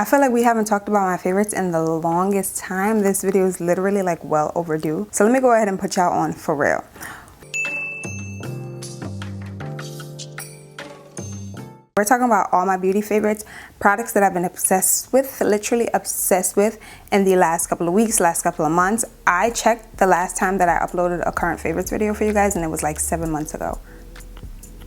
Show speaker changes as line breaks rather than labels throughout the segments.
I feel like we haven't talked about my favorites in the longest time. This video is literally like well overdue. So let me go ahead and put y'all on for real. We're talking about all my beauty favorites, products that I've been obsessed with, literally obsessed with in the last couple of weeks, last couple of months. I checked the last time that I uploaded a current favorites video for you guys and it was like 7 months ago.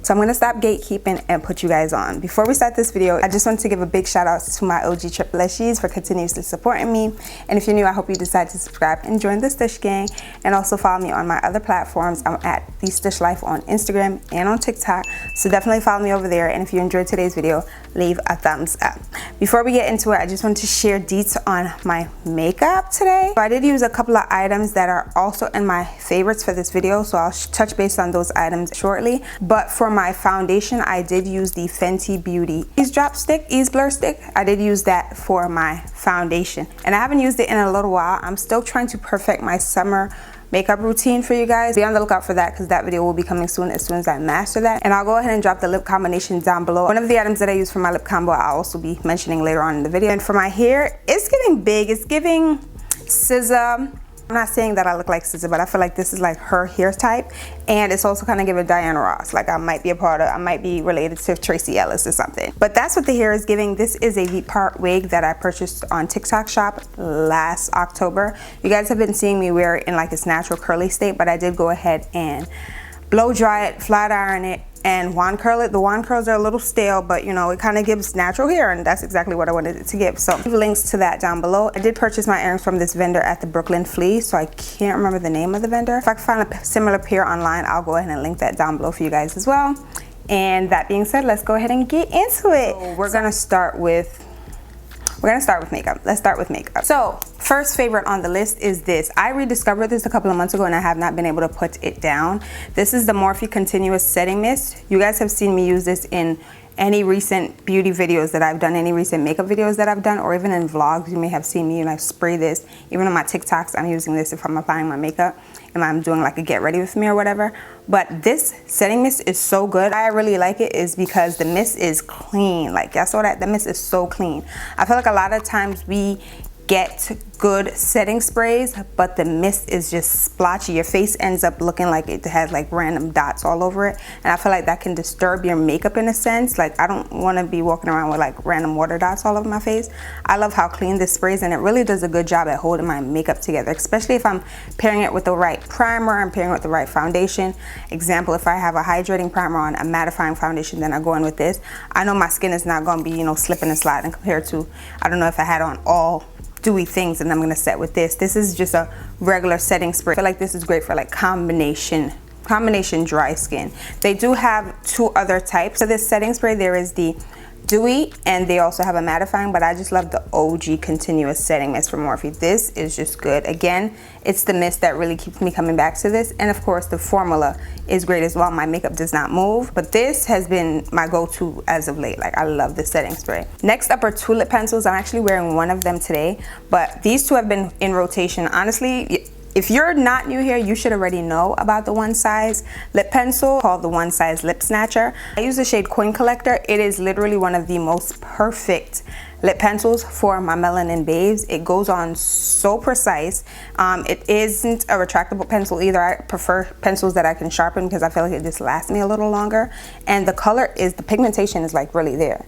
So I'm gonna stop gatekeeping and put you guys on. Before we start this video, I just want to give a big shout out to my OG Triple-Shes for continuously supporting me. And if you're new, I hope you decide to subscribe and join the Stush gang. And also follow me on my other platforms. I'm at the Stush Life on Instagram and on TikTok. So definitely follow me over there. And if you enjoyed today's video, leave a thumbs up. Before we get into it, I just want to share deets on my makeup today. So I did use a couple of items that are also in my favorites for this video. So I'll touch base on those items shortly. But for my foundation, I did use the Fenty Beauty Ease Blur Stick. I did use that for my foundation. And I haven't used it in a little while. I'm still trying to perfect my summer makeup routine for you guys. Be on the lookout for that because that video will be coming soon as I master that. And I'll go ahead and drop the lip combination down below. One of the items that I use for my lip combo I'll also be mentioning later on in the video. And for my hair, it's giving big. It's giving SZA. I'm not saying that I look like SZA, but I feel like this is like her hair type. And it's also kind of giving Diana Ross. Like I might be related to Tracy Ellis or something. But that's what the hair is giving. This is a V-part wig that I purchased on TikTok shop last October. You guys have been seeing me wear it in like its natural curly state, but I did go ahead and blow dry it, flat iron it, and wand curl it. The wand curls are a little stale, but you know, it kind of gives natural hair, and that's exactly what I wanted it to give. So links to that down below. I did purchase my earrings from this vendor at the Brooklyn Flea, so I can't remember the name of the vendor. If I can find a similar pair online, I'll go ahead and link that down below for you guys as well. And that being said, let's go ahead and get into it. So we're gonna start with makeup. Let's start with makeup. So first favorite on the list is this. I rediscovered this a couple of months ago and I have not been able to put it down. This is the Morphe Continuous Setting Mist. You guys have seen me use this in any recent beauty videos that I've done, any recent makeup videos that I've done, or even in vlogs. You may have seen me and I spray this. Even on my TikToks, I'm using this if I'm applying my makeup and I'm doing like a get ready with me or whatever. But this setting mist is so good. Why I really like it is because the mist is clean. Like y'all saw that? The mist is so clean. I feel like a lot of times we get good setting sprays, but the mist is just splotchy. Your face ends up looking like it has like random dots all over it. And I feel like that can disturb your makeup in a sense. Like I don't want to be walking around with like random water dots all over my face. I love how clean this sprays, and it really does a good job at holding my makeup together, especially if I'm pairing it with the right primer and pairing it with the right foundation. Example, if I have a hydrating primer on, a mattifying foundation, then I go in with this. I know my skin is not going to be, you know, slipping and sliding compared to, I don't know, if I had on all dewy things and I'm gonna set with this. This is just a regular setting spray. I feel like this is great for like combination dry skin. They do have two other types of this setting spray. There is the dewy and they also have a mattifying, but I just love the OG Continuous Setting Mist from Morphe. This is just good. Again, it's the mist that really keeps me coming back to this, and of course the formula is great as well. My makeup does not move, but this has been my go-to as of late. Like I love this setting spray. Next up are two lip pencils. I'm actually wearing one of them today, but these two have been in rotation. Honestly, if you're not new here, you should already know about the One Size lip pencil called the One Size Lip Snatcher. I use the shade Coin Collector. It is literally one of the most perfect lip pencils for my melanin babes. It goes on so precise. It isn't a retractable pencil either. I prefer pencils that I can sharpen because I feel like it just lasts me a little longer. And the color is, the pigmentation is like really there.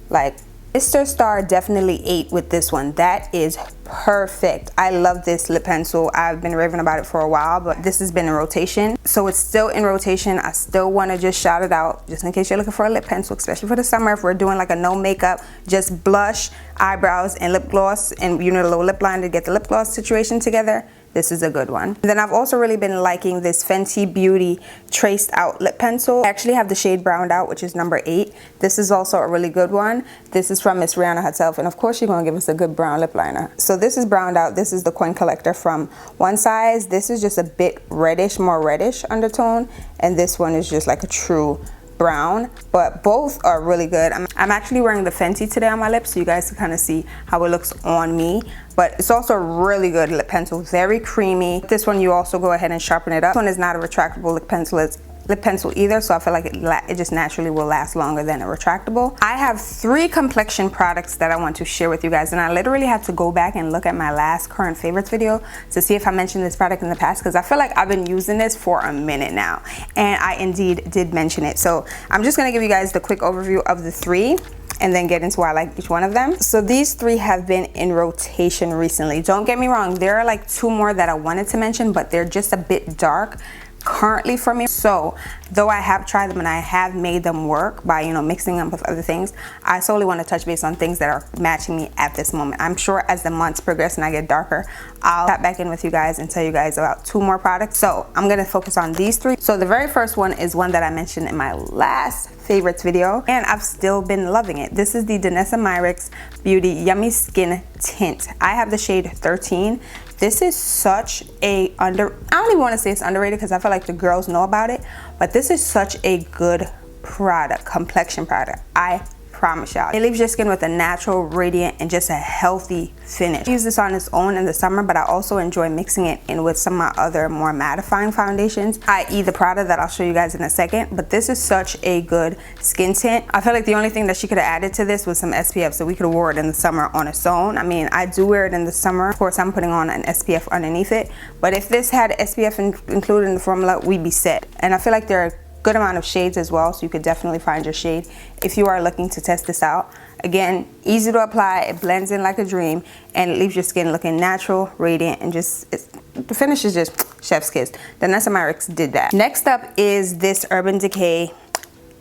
Like Mr. Star definitely ate with this one. That is perfect. I love this lip pencil. I've been raving about it for a while, but this has been in rotation. So it's still in rotation. I still want to just shout it out just in case you're looking for a lip pencil, especially for the summer. If we're doing like a no makeup, just blush, eyebrows, and lip gloss, and you need a little lip liner to get the lip gloss situation together, this is a good one. Then I've also really been liking this Fenty Beauty Traced Out Lip Pencil. I actually have the shade Browned Out, which is number 8. This is also a really good one. This is from Miss Rihanna herself, and of course she's gonna give us a good brown lip liner. So this is Browned Out. This is the Coin Collector from One Size. This is just a bit reddish, more reddish undertone, and this one is just like a true brown, but both are really good. I'm actually wearing the Fenty today on my lips so you guys can kind of see how it looks on me, but it's also a really good lip pencil, very creamy. This one you also go ahead and sharpen it up. This one is not a retractable lip pencil, lip pencil either, so I feel like it just naturally will last longer than a retractable. I have 3 complexion products that I want to share with you guys, and I literally had to go back and look at my last current favorites video to see if I mentioned this product in the past, because I feel like I've been using this for a minute now, and I indeed did mention it. So I'm just going to give you guys the quick overview of the 3 and then get into why I like each one of them. So these 3 have been in rotation recently. Don't get me wrong, there are like 2 more that I wanted to mention, but they're just a bit dark currently for me. So though I have tried them and I have made them work by, you know, mixing them with other things, I solely want to touch base on things that are matching me at this moment. I'm sure as the months progress and I get darker, I'll tap back in with you guys and tell you guys about 2 more products. So I'm going to focus on these 3. So the very first one is one that I mentioned in my last favorites video, and I've still been loving it. This is the Danessa Myricks Beauty Yummy Skin Tint. I have the shade 13. This is such a I don't even want to say it's underrated because I feel like the girls know about it, but this is such a good product, complexion product. I promise y'all. It leaves your skin with a natural, radiant, and just a healthy finish. I use this on its own in the summer, but I also enjoy mixing it in with some of my other more mattifying foundations, i.e. the Prada that I'll show you guys in a second. But this is such a good skin tint. I feel like the only thing that she could have added to this was some SPF, so we could have wore it in the summer on its own. I mean, I do wear it in the summer. Of course, I'm putting on an SPF underneath it, but if this had SPF included in the formula, we'd be set. And I feel like there are good amount of shades as well, so you could definitely find your shade if you are looking to test this out. Again, easy to apply, it blends in like a dream, and it leaves your skin looking natural, radiant, and just the finish is just chef's kiss. Danessa Myricks did that. Next up is this Urban Decay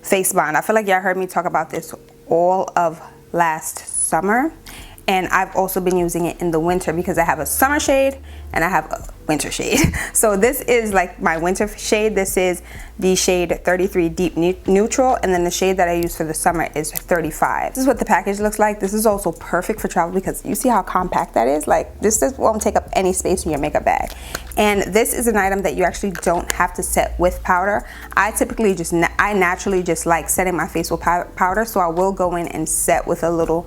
Face Bond. I feel like y'all heard me talk about this all of last summer, and I've also been using it in the winter because I have a summer shade and I have a winter shade. So this is like my winter shade. This is the shade 33 Deep Neutral, and then the shade that I use for the summer is 35. This is what the package looks like. This is also perfect for travel because you see how compact that is. Like, this won't take up any space in your makeup bag. And this is an item that you actually don't have to set with powder. I typically I naturally just like setting my face with powder, so I will go in and set with a little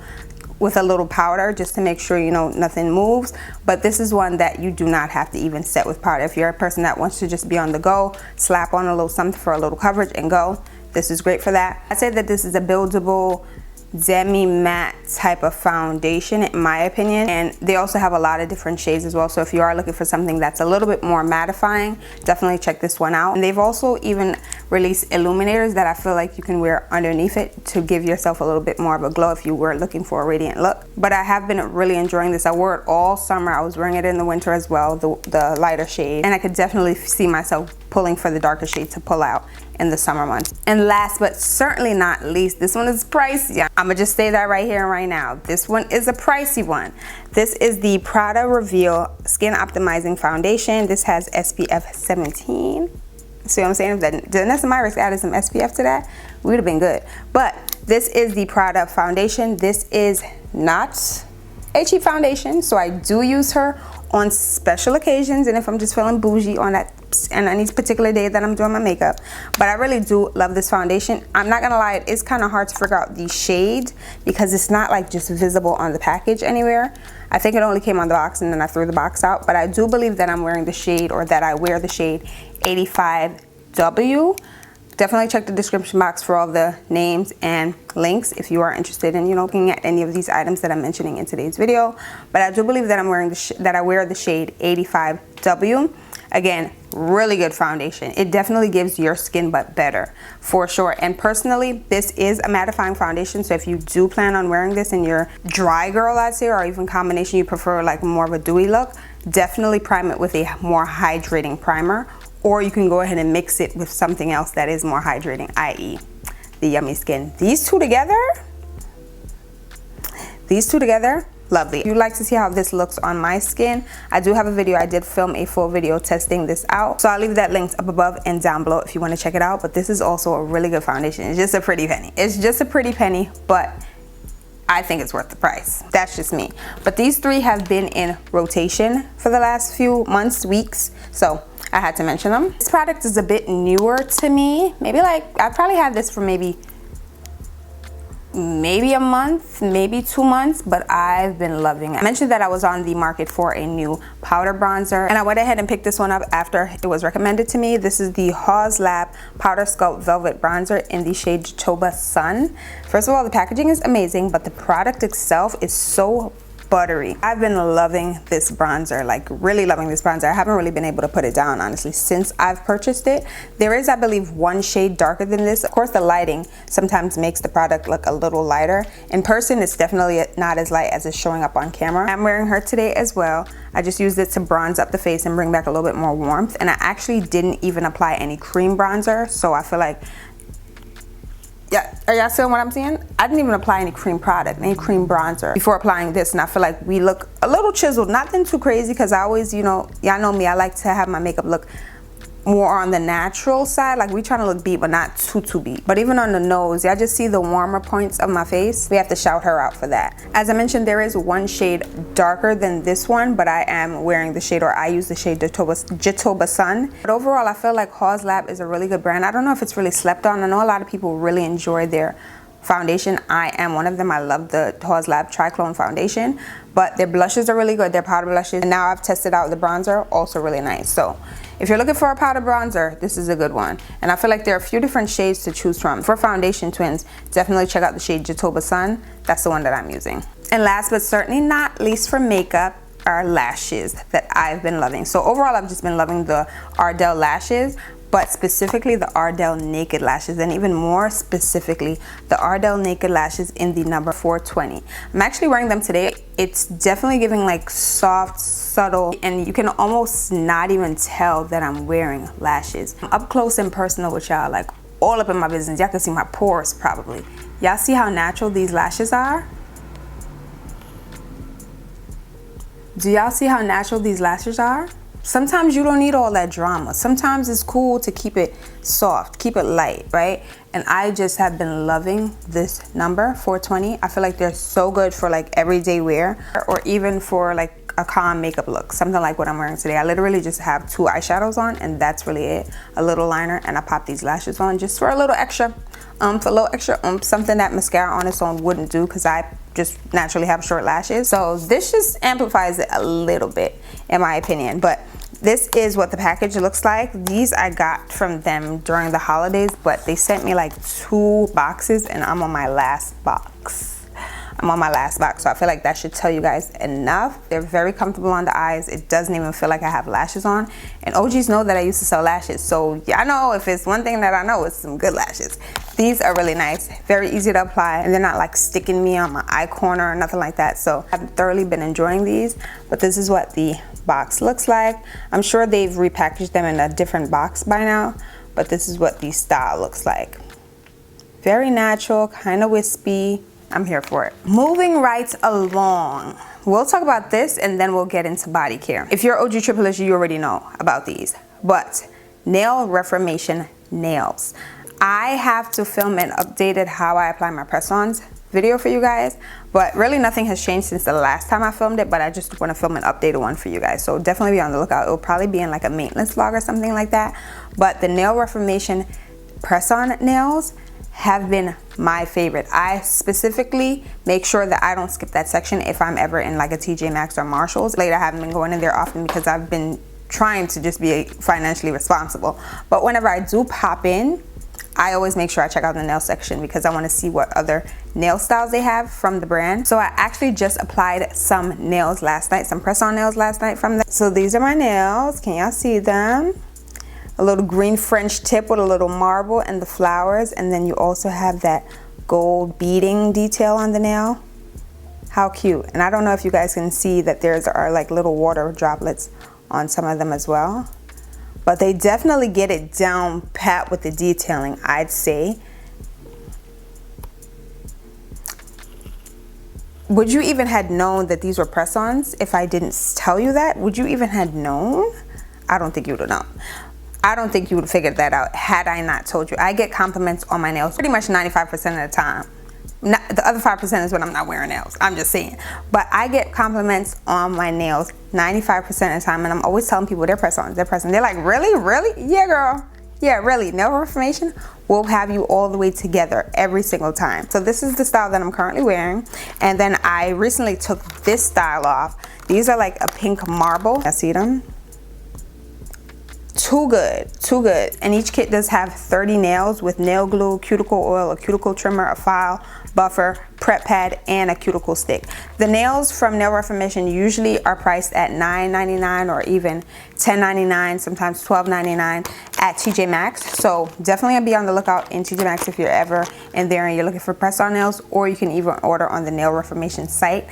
powder just to make sure, you know, nothing moves. But this is one that you do not have to even set with powder. If you're a person that wants to just be on the go, slap on a little something for a little coverage and go, this is great for that. I'd say that this is a buildable demi matte type of foundation in my opinion, and they also have a lot of different shades as well. So if you are looking for something that's a little bit more mattifying, definitely check this one out. And they've also even released illuminators that I feel like you can wear underneath it to give yourself a little bit more of a glow if you were looking for a radiant look. But I have been really enjoying this. I wore it all summer. I was wearing it in the winter as well, the lighter shade, and I could definitely see myself pulling for the darker shade to pull out in the summer months. And last but certainly not least, this one is pricey. I'm gonna just say that right here and right now. This one is a pricey one. This is the Prada Reveal Skin Optimizing Foundation. This has SPF 17. See what I'm saying? If Danessa Myricks added some SPF to that, we would have been good. But this is the Prada foundation. This is not a cheap foundation, so I do use her on special occasions and if I'm just feeling bougie on that and any particular day that I'm doing my makeup. But I really do love this foundation. I'm not gonna lie, it's kind of hard to figure out the shade because it's not like just visible on the package anywhere. I think it only came on the box and then I threw the box out, but I do believe that I'm wearing the shade, or that I wear the shade 85W. Definitely check the description box for all the names and links if you are interested in, you know, looking at any of these items that I'm mentioning in today's video. But I do believe that I'm wearing that I wear the shade 85W. Again, really good foundation. It definitely gives your skin but better for sure. And personally, this is a mattifying foundation, so if you do plan on wearing this and you're dry girl, I'd say, or even combination, you prefer like more of a dewy look, definitely prime it with a more hydrating primer. Or you can go ahead and mix it with something else that is more hydrating, i.e. the Yummy Skin. These two together, lovely. If you'd like to see how this looks on my skin, I do have a video. I did film a full video testing this out, so I'll leave that linked up above and down below if you want to check it out. But this is also a really good foundation. It's just a pretty penny. It's just a pretty penny, but I think it's worth the price. That's just me. But these three have been in rotation for the last few months, weeks, so I had to mention them. This product is a bit newer to me. Maybe like, I probably had this for maybe maybe a month, maybe 2 months, but I've been loving it. I mentioned that I was on the market for a new powder bronzer, and I went ahead and picked this one up after it was recommended to me. This is the Haws Lab Powder Sculpt Velvet Bronzer in the shade Jatoba Sun. First of all, the packaging is amazing, but the product itself is so buttery. I've been loving this bronzer, like really loving this bronzer. I haven't really been able to put it down, honestly, since I've purchased it. There is, I believe, one shade darker than this. Of course, the lighting sometimes makes the product look a little lighter. In person, it's definitely not as light as it's showing up on camera. I'm wearing her today as well. I just used it to bronze up the face and bring back a little bit more warmth. And I actually didn't even apply any cream bronzer, so I feel like, yeah, are y'all seeing what I'm saying? I didn't even apply any cream product, any cream bronzer before applying this, and I feel like we look a little chiseled. Nothing too crazy, because I always, you know, y'all know me, I like to have my makeup look more on the natural side. Like, we trying to look beat, but not too beat. But even on the nose, y'all just see the warmer points of my face. We have to shout her out for that. As I mentioned, there is one shade darker than this one, but I am wearing the shade, or I use the shade Jatoba Sun. But overall, I feel like Haws Lab is a really good brand. I don't know if it's really slept on. I know a lot of people really enjoy their foundation. I am one of them. I love the Haws Lab Triclone foundation, but their blushes are really good, their powder blushes. And now I've tested out the bronzer, also really nice. So if you're looking for a powder bronzer, this is a good one. And I feel like there are a few different shades to choose from. For foundation twins, definitely check out the shade Jatoba Sun. That's the one that I'm using. And last but certainly not least for makeup are lashes that I've been loving. So overall, I've just been loving the Ardell lashes, but specifically the Ardell Naked Lashes, and even more specifically, the Ardell Naked Lashes in the number 420. I'm actually wearing them today. It's definitely giving like soft, subtle, and you can almost not even tell that I'm wearing lashes. I'm up close and personal with y'all, like all up in my business. Y'all can see my pores probably. Y'all see how natural these lashes are? Do y'all see how natural these lashes are? Sometimes you don't need all that drama. Sometimes it's cool to keep it soft, keep it light, right? And I just have been loving this number 420. I feel like they're so good for like everyday wear, or even for like a calm makeup look, something like what I'm wearing today. I literally just have 2 eyeshadows on, and that's really it. A little liner, and I pop these lashes on just for a little extra something that mascara on its own wouldn't do, because I just naturally have short lashes. So this just amplifies it a little bit, in my opinion. But this is what the package looks like. These I got from them during the holidays, but they sent me like 2 boxes, and I'm on my last box. I'm on my last box, so I feel like that should tell you guys enough. They're very comfortable on the eyes. It doesn't even feel like I have lashes on. And OGs know that I used to sell lashes, so yeah, I know if it's one thing that I know, it's some good lashes. These are really nice, very easy to apply, and they're not like sticking me on my eye corner or nothing like that. So I've thoroughly been enjoying these, but this is what the box looks like. I'm sure they've repackaged them in a different box by now, but this is what the style looks like. Very natural, kind of wispy. I'm here for it. Moving right along, we'll talk about this and then we'll get into body care. If you're OG Triple-ish, you already know about these, but nail reformation nails. I have to film an updated how I apply my press-ons video for you guys, but really nothing has changed since the last time I filmed it, but I just want to film an updated one for you guys, so definitely be on the lookout. It'll probably be in like a maintenance vlog or something like that. But the nail reformation press-on nails have been my favorite. I specifically make sure that I don't skip that section if I'm ever in like a TJ Maxx or Marshalls. Lately I haven't been going in there often because I've been trying to just be financially responsible, but whenever I do pop in, I always make sure I check out the nail section because I want to see what other nail styles they have from the brand. So I actually just applied some nails last night, some press-on nails last night from them. So these are my nails. Can y'all see them? A little green French tip with a little marble and the flowers, and then you also have that gold beading detail on the nail. How cute. And I don't know if you guys can see that there's are like little water droplets on some of them as well, but they definitely get it down pat with the detailing, I'd say. Would you even had known that these were press-ons if I didn't tell you that? Would you even had known? I don't think you would have known. I don't think you would have figured that out had I not told you. I get compliments on my nails pretty much 95% of the time. The other 5% is when I'm not wearing nails. I'm just saying. But I get compliments on my nails 95% of the time, and I'm always telling people they're press-ons, they're press-ons. They're like, really? Really? Yeah, girl. Yeah, really, nail reformation will have you all the way together every single time. So this is the style that I'm currently wearing. And then I recently took this style off. These are like a pink marble. I see them. Too good, too good. And each kit does have 30 nails with nail glue, cuticle oil, a cuticle trimmer, a file, buffer, prep pad, and a cuticle stick. The nails from Nail Reformation usually are priced at $9.99 or even $10.99, sometimes $12.99 at TJ Maxx. So definitely be on the lookout in TJ Maxx if you're ever in there and you're looking for press-on nails, or you can even order on the Nail Reformation site.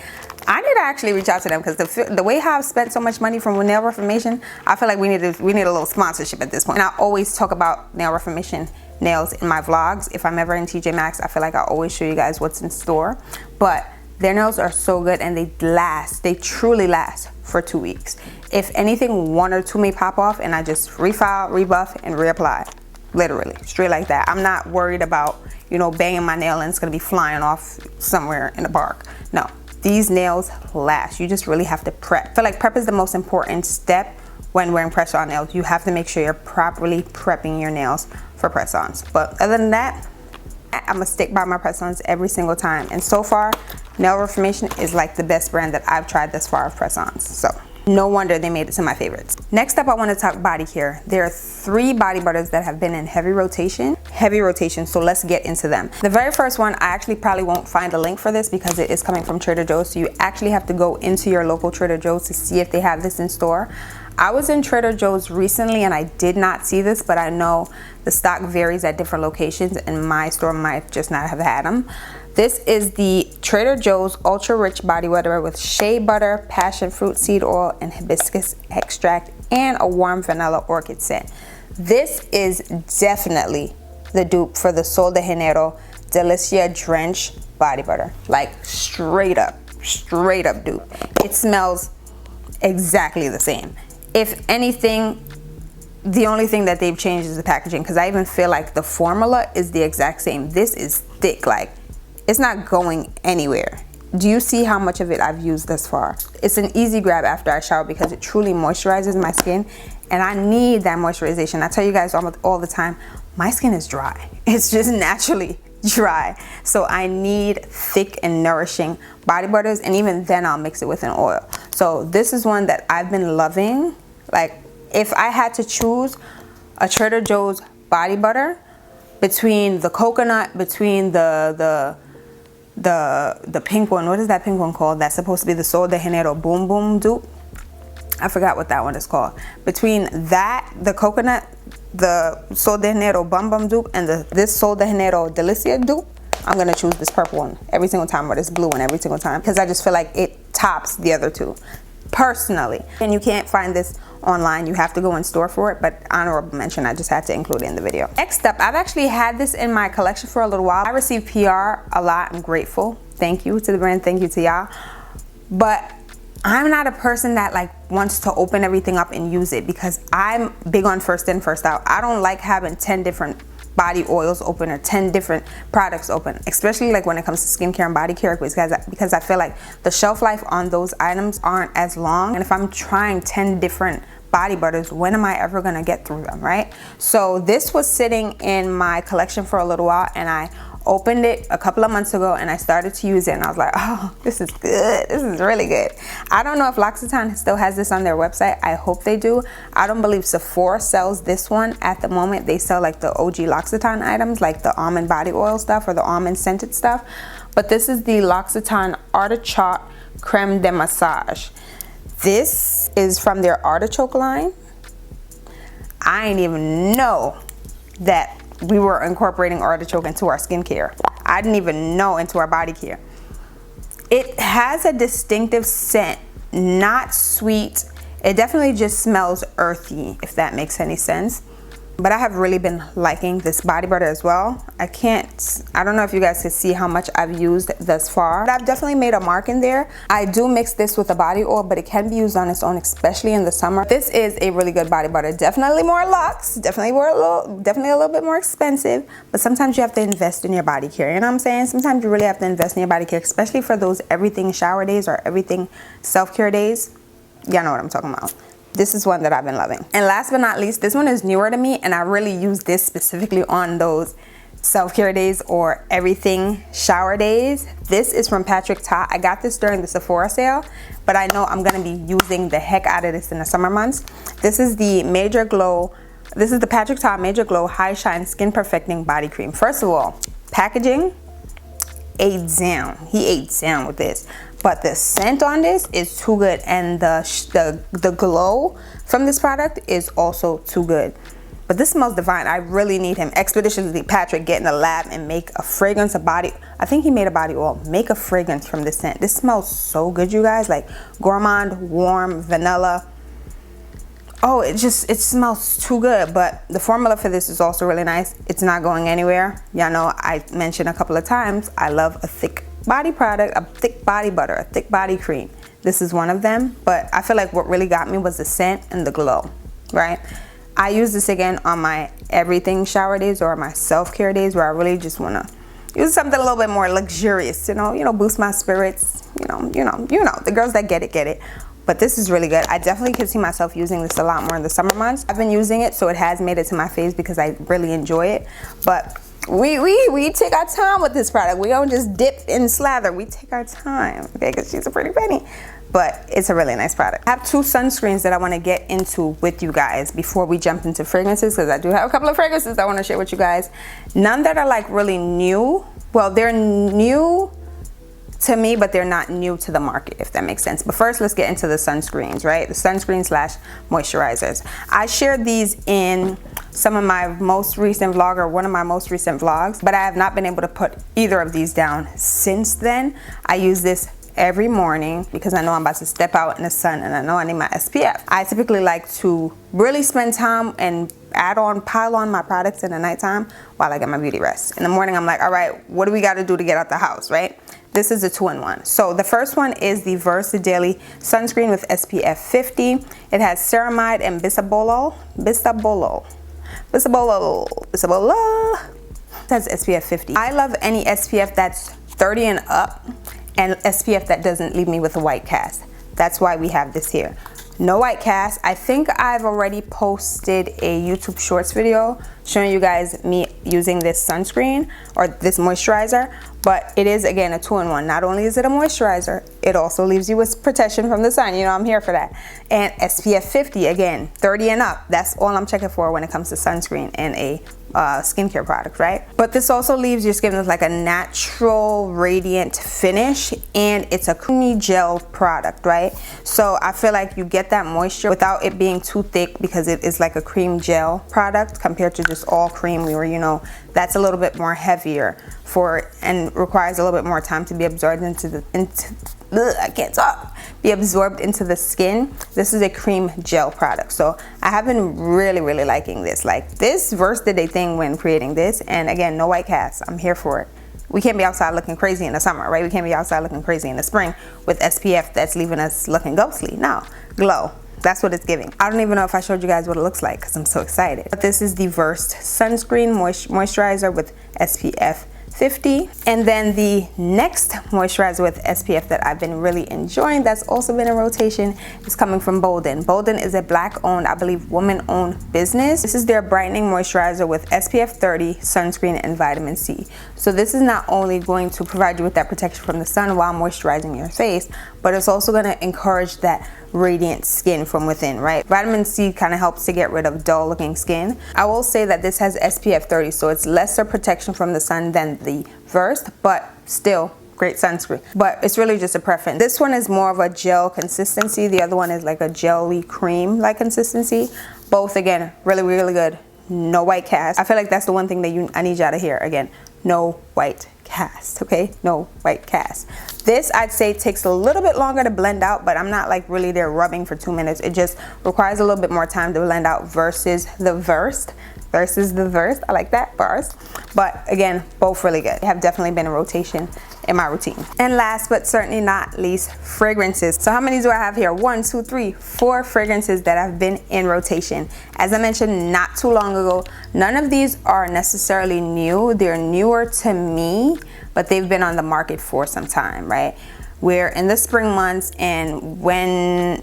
I need to actually reach out to them because the way how I've spent so much money from Nail Reformation, I feel like we need a little sponsorship at this point. And I always talk about Nail Reformation nails in my vlogs. If I'm ever in TJ Maxx, I feel like I always show you guys what's in store. But their nails are so good and they last. They truly last for 2 weeks. If anything, 1 or 2 may pop off and I just refile, rebuff, and reapply. Literally, straight like that. I'm not worried about, you know, banging my nail and it's gonna be flying off somewhere in the park. No. These nails last. You just really have to prep. I feel like prep is the most important step when wearing press-on nails. You have to make sure you're properly prepping your nails for press-ons. But other than that, I'm gonna stick by my press-ons every single time. And so far, Nail Reformation is like the best brand that I've tried thus far of press-ons. So no wonder they made it to my favorites. Next up, I want to talk Bodycare. There are 3 body butters that have been in heavy rotation, so let's get into them. The very first one, I actually probably won't find a link for this because it is coming from Trader Joe's, so you actually have to go into your local Trader Joe's to see if they have this in store. I was in Trader Joe's recently and I did not see this, but I know the stock varies at different locations and my store might just not have had them. This is the Trader Joe's Ultra Rich Body Butter with shea butter, passion fruit seed oil, and hibiscus extract, and a warm vanilla orchid scent. This is definitely the dupe for the Sol de Janeiro Delicia Drench Body Butter. Like straight up dupe. It smells exactly the same. If anything, the only thing that they've changed is the packaging, because I even feel like the formula is the exact same. This is thick, like it's not going anywhere. Do you see how much of it I've used thus far? It's an easy grab after I shower because it truly moisturizes my skin, and I need that moisturization. I tell you guys all the time, my skin is dry. It's just naturally dry. So I need thick and nourishing body butters, and even then I'll mix it with an oil. So this is one that I've been loving. Like if I had to choose a Trader Joe's body butter between the coconut, between the pink one, what is that pink one called? That's supposed to be the Sol de Janeiro Boom Boom dupe. I forgot what that one is called. Between that, the coconut, the Sol de Janeiro Bum Bum dupe, and this Sol de Janeiro Delicia dupe, I'm gonna choose this purple one every single time, or this blue one every single time, because I just feel like it tops the other two, personally. And you can't find this online, you have to go in store for it, but honorable mention, I just had to include it in the video. Next up, I've actually had this in my collection for a little while. I received PR a lot. I'm grateful. Thank you to the brand, thank you to y'all. But I'm not a person that like wants to open everything up and use it, because I'm big on first in, first out. I don't like having 10 different body oils open or 10 different products open, especially like when it comes to skincare and body care, because I feel like the shelf life on those items aren't as long. And if I'm trying 10 different body butters, when am I ever gonna get through them, right? So this was sitting in my collection for a little while, and I opened it a couple of months ago and I started to use it, and I was like, oh, this is good. This is really good. I don't know if L'Occitane still has this on their website. I hope they do. I don't believe Sephora sells this one at the moment. They sell like the OG L'Occitane items, like the almond body oil stuff or the almond scented stuff. But this is the L'Occitane Artichoke Creme de Massage. This is from their artichoke line. I didn't even know that we were incorporating artichoke into our skincare. I didn't even know into our body care. It has a distinctive scent, not sweet. It definitely just smells earthy, if that makes any sense. But I have really been liking this body butter as well. I don't know if you guys can see how much I've used thus far, but I've definitely made a mark in there. I do mix this with a body oil, but it can be used on its own, especially in the summer. This is a really good body butter. Definitely more luxe, definitely a little bit more expensive, but sometimes you have to invest in your body care. You know what I'm saying? Sometimes you really have to invest in your body care, especially for those everything shower days or everything self-care days. Y'all know what I'm talking about. this is one that I've been loving. And last but not least, this one is newer to me, and I really use this specifically on those self-care days or everything shower days. This is from Patrick Ta. I got this during the Sephora sale, but I know I'm gonna be using the heck out of this in the summer months. This is the Major Glow. This is the Patrick Ta Major Glow High Shine Skin Perfecting Body Cream. First of all, packaging, ate down. He ate down with this. But the scent on this is too good, and the glow from this product is also too good. But this smells divine. I really need him expeditiously, Patrick, get in the lab and make a fragrance, I think he made a body oil. Make a fragrance from this scent. This smells so good, you guys. Like gourmand, warm, vanilla. Oh, it smells too good. But the formula for this is also really nice. It's not going anywhere. Y'all know I mentioned a couple of times, I love a thick body product, a thick body butter, a thick body cream. This is one of them. But I feel like what really got me was the scent and the glow, right? I use this again on my everything shower days or my self-care days where I really just want to use something a little bit more luxurious, you know, boost my spirits, you know, the girls that get it. But this is really good. I definitely can see myself using this a lot more in the summer months. I've been using it, so it has made it to my face because I really enjoy it. But we take our time with this product. We don't just dip and slather. We take our time, okay, because she's a pretty penny. But it's a really nice product. I have two sunscreens that I want to get into with you guys before we jump into fragrances, because I do have a couple of fragrances I want to share with you guys. None that are like really new. Well, they're new to me, but they're not new to the market, if that makes sense. But first, let's get into the sunscreens, right? The sunscreen slash moisturizers. I shared these in some of my most recent vlog, or one of my most recent vlogs, but I have not been able to put either of these down since then. I use this every morning because I know I'm about to step out in the sun and I know I need my SPF. I typically like to really spend time and pile on my products in the nighttime while I get my beauty rest. In the morning, I'm like, all right, what do we got to do to get out the house, right? This is a 2-in-1. So the first one is the Versa Daily Sunscreen with SPF 50. It has ceramide and bisabolol. It says SPF 50. I love any SPF that's 30 and up, and SPF that doesn't leave me with a white cast. That's why we have this here. No white cast. I think I've already posted a YouTube Shorts video showing you guys me using this sunscreen or this moisturizer, but it is, again, a 2-in-1. Not only is it a moisturizer, it also leaves you with protection from the sun. You know, I'm here for that. And SPF 50, again, 30 and up. That's all I'm checking for when it comes to sunscreen and a skincare product, right? But this also leaves your skin with like a natural radiant finish, and it's a creamy gel product, right? So I feel like you get that moisture without it being too thick, because it is like a cream gel product compared to just all cream, where, you know, that's a little bit more heavier and requires a little bit more time to be absorbed be absorbed into the skin. This is a cream gel product, so I have been really liking this. Like, this Versa did a thing when creating this, and again, no white cast. I'm here for it. We can't be outside looking crazy in the summer, right? We can't be outside looking crazy in the spring with SPF that's leaving us looking ghostly. No, glow. That's what it's giving. I don't even know if I showed you guys what it looks like because I'm so excited. But this is the Versa Sunscreen Moisturizer with SPF 50. And then the next moisturizer with SPF that I've been really enjoying, that's also been in rotation, is coming from Bolden. Bolden is a black-owned, I believe, woman-owned business. This is their brightening moisturizer with SPF 30, sunscreen, and vitamin C. So this is not only going to provide you with that protection from the sun while moisturizing your face, but it's also going to encourage that radiant skin from within, right? Vitamin C kind of helps to get rid of dull looking skin. I will say that this has SPF 30, so it's lesser protection from the sun than the Versa, but still great sunscreen. But it's really just a preference. This one is more of a gel consistency. The other one is like a jelly cream like consistency. Both, again, really good. No white cast. I feel like that's the one thing that I need y'all to hear. Again, no white cast, okay? No white cast. This, I'd say, takes a little bit longer to blend out, but I'm not like really there rubbing for 2 minutes. It just requires a little bit more time to blend out versus the Versa. I like that, bars. But again, both really good. They have definitely been a rotation in my routine. And last but certainly not least, fragrances. So how many do I have here? 1, 2, 3, 4 fragrances that have been in rotation. As I mentioned not too long ago, none of these are necessarily new. They're newer to me, but they've been on the market for some time, right? We're in the spring months, and when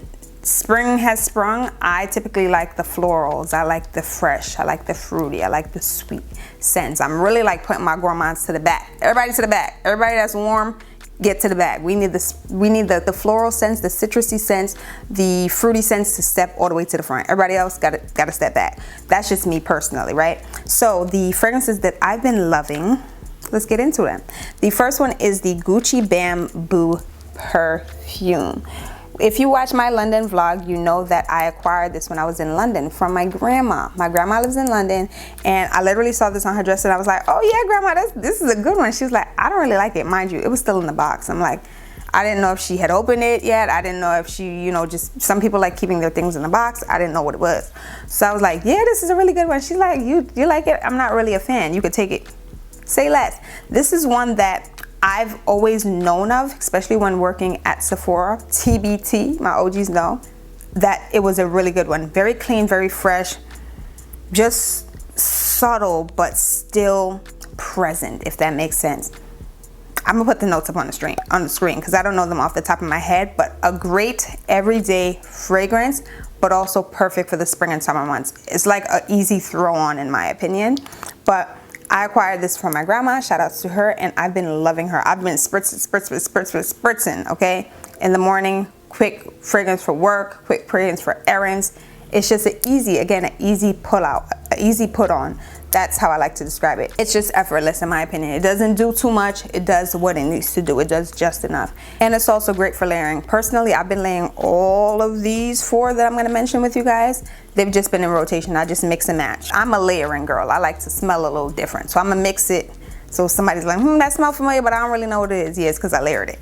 spring has sprung, I typically like the florals. I like the fresh. I like the fruity. I like the sweet scents. I'm really like putting my gourmands to the back. Everybody to the back. Everybody that's warm, get to the back. We need this. We need the floral scents, the citrusy scents, the fruity scents to step all the way to the front. Everybody else gotta step back. That's just me personally, right? So the fragrances that I've been loving, let's get into them. The first one is the Gucci Bamboo perfume. If you watch my London vlog, you know that I acquired this when I was in London from my grandma. My grandma lives in London, and I literally saw this on her dress and I was like, oh yeah, grandma, this is a good one. She was like, I don't really like it. Mind you, it was still in the box. I'm like, I didn't know if she had opened it yet. I didn't know if she, you know, just some people like keeping their things in the box. I didn't know what it was. So I was like, yeah, this is a really good one. She's like, you like it? I'm not really a fan. You could take it. Say less. This is one that I've always known of, especially when working at Sephora. TBT, my OGs know that it was a really good one. Very clean, very fresh, just subtle but still present, if that makes sense. I'm gonna put the notes up on the screen because I don't know them off the top of my head, but a great everyday fragrance, but also perfect for the spring and summer months. It's like an easy throw on in my opinion, but I acquired this from my grandma, shout outs to her, and I've been loving her. I've been spritzing, okay? In the morning, quick fragrance for work, quick fragrance for errands. It's just an easy pull out, an easy put on. That's how I like to describe it. It's just effortless in my opinion. It doesn't do too much. It does what it needs to do. It does just enough. And it's also great for layering. Personally, I've been layering all of these 4 that I'm gonna mention with you guys. They've just been in rotation. I just mix and match. I'm a layering girl. I like to smell a little different. So I'm gonna mix it. So somebody's like, that smells familiar, but I don't really know what it is. Yeah, it's because I layered it.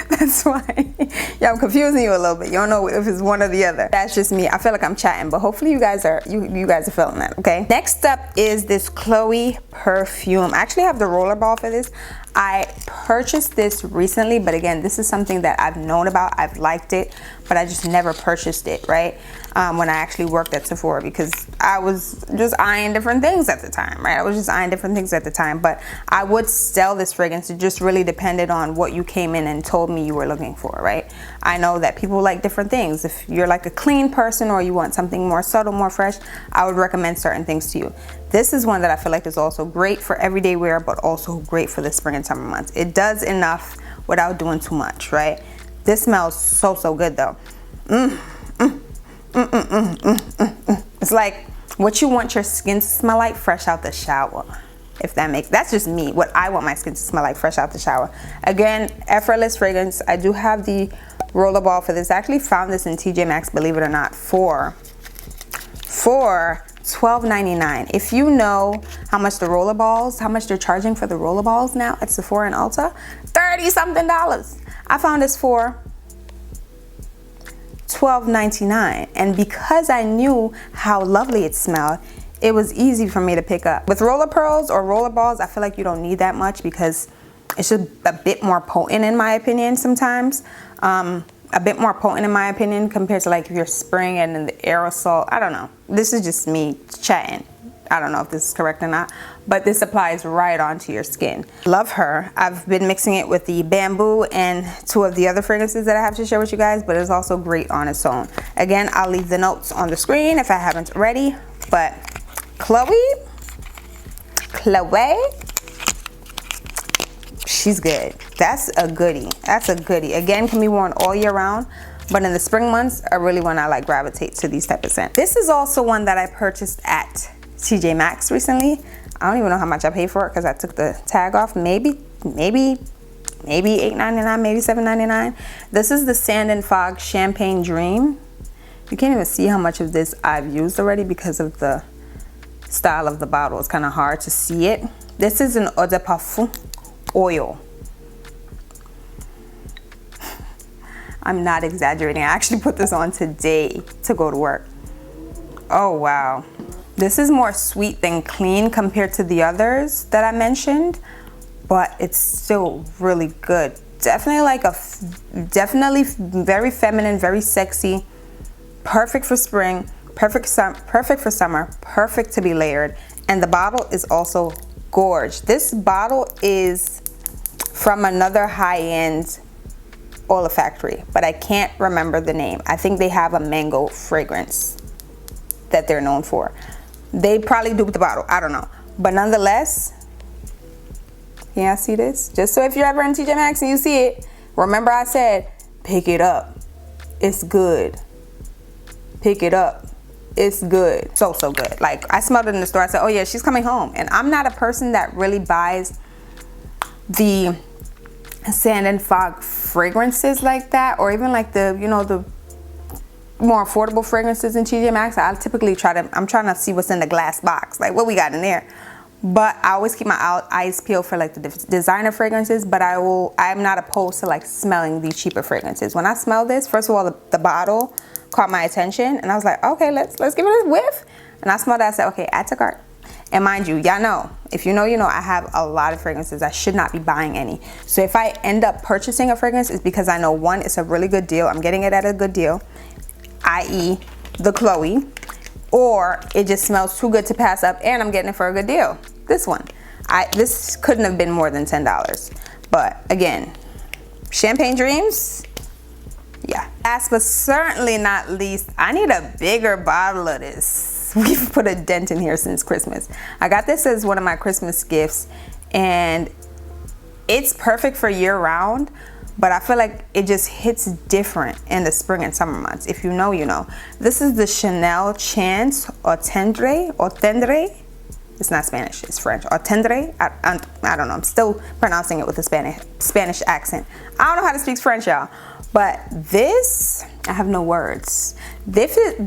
That's why. Yeah, I'm confusing you a little bit. You don't know if it's one or the other. That's just me. I feel like I'm chatting, but hopefully you guys are you guys are feeling that, okay? Next up is this Chloe perfume. I actually have the roller ball for this. I purchased this recently, but again, this is something that I've known about. I've liked it, but I just never purchased it, right? When I actually worked at Sephora, because I was just eyeing different things at the time, right? I was just eyeing different things at the time, but I would sell this fragrance. It just really depended on what you came in and told me you were looking for, right? I know that people like different things. If you're like a clean person or you want something more subtle, more fresh, I would recommend certain things to you. This is one that I feel like is also great for everyday wear, but also great for the spring and summer months. It does enough without doing too much, right? This smells so good though. It's like what you want your skin to smell like fresh out the shower. If that's just me, what I want my skin to smell like fresh out the shower. Again, effortless fragrance. I do have the roller ball for this. I actually found this in TJ Maxx, believe it or not, for $12.99. If you know how much the roller balls, how much they're charging for the roller balls now at Sephora and Ulta, $30-something. I found this for $12.99, and because I knew how lovely it smelled, it was easy for me to pick up. With roller pearls or roller balls, I feel like you don't need that much because it's just a bit more potent in my opinion sometimes. A bit more potent in my opinion compared to like if you're spraying it in the aerosol. I don't know. This is just me chatting. I don't know if this is correct or not, but this applies right onto your skin. Love her. I've been mixing it with the bamboo and 2 of the other fragrances that I have to share with you guys, but it's also great on its own. Again, I'll leave the notes on the screen if I haven't already, but Chloe, she's good. That's a goodie. That's a goodie. Again, can be worn all year round, but in the spring months, I really want to like gravitate to these type of scents. This is also one that I purchased at TJ Maxx recently. I don't even know how much I paid for it because I took the tag off. Maybe $8.99, maybe $7.99. This is the Sand and Fog Champagne Dream. You can't even see how much of this I've used already because of the style of the bottle. It's kind of hard to see it. This is an eau de parfum oil. I'm not exaggerating. I actually put this on today to go to work. Oh wow. This is more sweet than clean compared to the others that I mentioned, but it's still really good. Definitely like definitely very feminine, very sexy, perfect for spring, perfect for summer, perfect to be layered. And the bottle is also gorgeous. This bottle is from another high-end olfactory, but I can't remember the name. I think they have a mango fragrance that they're known for. They probably duped the bottle, I don't know. But nonetheless, can y'all see this? Just so if you're ever in TJ Maxx and you see it, remember I said, pick it up. It's good. Pick it up. It's good. So good. Like, I smelled it in the store. I said, oh yeah, she's coming home. And I'm not a person that really buys the sand and fog fragrances like that, or even like the, you know, the more affordable fragrances in TJ Maxx. I typically I'm trying to see what's in the glass box, like what we got in there. But I always keep my eyes peeled for like the designer fragrances, but I'm not opposed to like smelling these cheaper fragrances. When I smell this, first of all, the bottle caught my attention and I was like, okay, let's give it a whiff. And I smelled that, I said, okay, add to cart. And mind you, y'all know, if you know, you know, I have a lot of fragrances. I should not be buying any. So if I end up purchasing a fragrance, it's because I know, one, it's a really good deal. I'm getting it at a good deal, i.e. the Chloe, or it just smells too good to pass up and I'm getting it for a good deal. This one, this couldn't have been more than $10. But again, Champagne Dreams, yeah. Last but certainly not least, I need a bigger bottle of this. We've put a dent in here since Christmas. I got this as one of my Christmas gifts and it's perfect for year round, but I feel like it just hits different in the spring and summer months. If you know, you know. This is the Chanel Chance or Tendre. It's not Spanish, it's French. Or Tendre, I don't know. I'm still pronouncing it with a Spanish accent. I don't know how to speak French, y'all. But this, I have no words. This is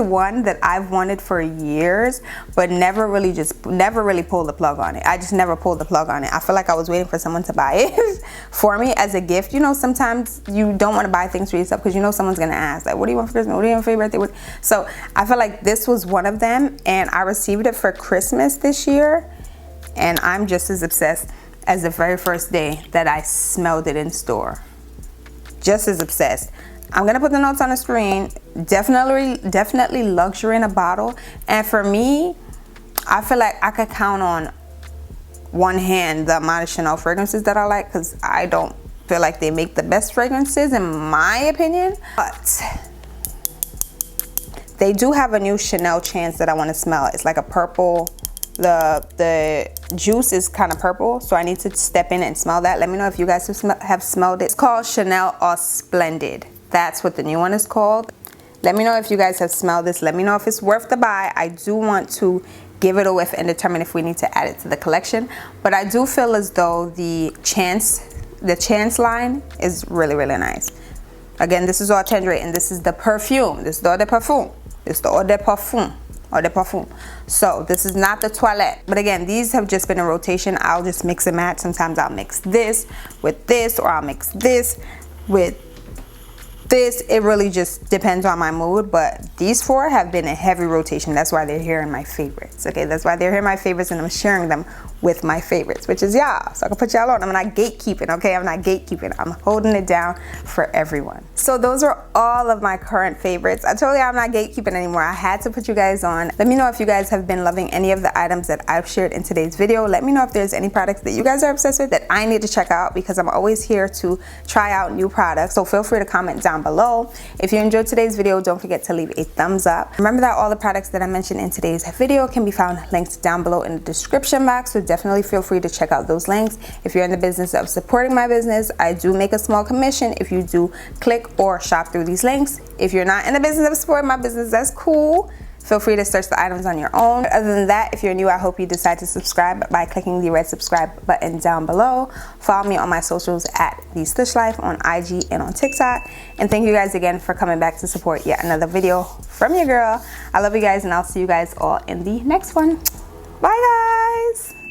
one that I've wanted for years, but never really pulled the plug on it. I just never pulled the plug on it. I feel like I was waiting for someone to buy it for me as a gift. You know, sometimes you don't want to buy things for yourself because you know someone's gonna ask, like, what do you want for Christmas? What do you want for your birthday? So I feel like this was one of them, and I received it for Christmas this year, and I'm just as obsessed as the very first day that I smelled it in store. Just as obsessed. I'm gonna put the notes on the screen. Definitely luxury in a bottle. And for me, I feel like I could count on one hand the amount of Chanel fragrances that I like, because I don't feel like they make the best fragrances in my opinion. But they do have a new Chanel Chance that I want to smell. It's like a purple. The juice is kind of purple, so I need to step in and smell that. Let me know if you guys have smelled it. It's called Chanel Au Splendid. That's what the new one is called. Let me know if you guys have smelled this. Let me know if it's worth the buy. I do want to give it a whiff and determine if we need to add it to the collection. But I do feel as though the Chance line is really nice. Again, this is Eau Tendre, and this is the perfume. This is the Eau de Parfum. It's the Eau de Parfum. Or the parfum. So this is not the toilette, but again, these have just been in rotation. I'll just mix and match. Sometimes I'll mix this with this, or I'll mix this with this. It really just depends on my mood, but these four have been in heavy rotation. That's why they're here in my favorites. Okay, that's why they're here in my favorites, and I'm sharing them with my favorites, which is y'all. So I can put y'all on. I'm not gatekeeping, okay? I'm not gatekeeping. I'm holding it down for everyone. So those are all of my current favorites. I told you I'm not gatekeeping anymore. I had to put you guys on. Let me know if you guys have been loving any of the items that I've shared in today's video. Let me know if there's any products that you guys are obsessed with that I need to check out, because I'm always here to try out new products. So feel free to comment down below. If you enjoyed today's video, don't forget to leave a thumbs up. Remember that all the products that I mentioned in today's video can be found linked down below in the description box, so definitely feel free to check out those links. If you're in the business of supporting my business, I do make a small commission if you do click or shop through these links. If you're not in the business of supporting my business, that's cool. Feel free to search the items on your own. Other than that, if you're new, I hope you decide to subscribe by clicking the red subscribe button down below. Follow me on my socials at the Stush Life on IG and on TikTok. And thank you guys again for coming back to support yet another video from your girl. I love you guys, and I'll see you guys all in the next one. Bye guys.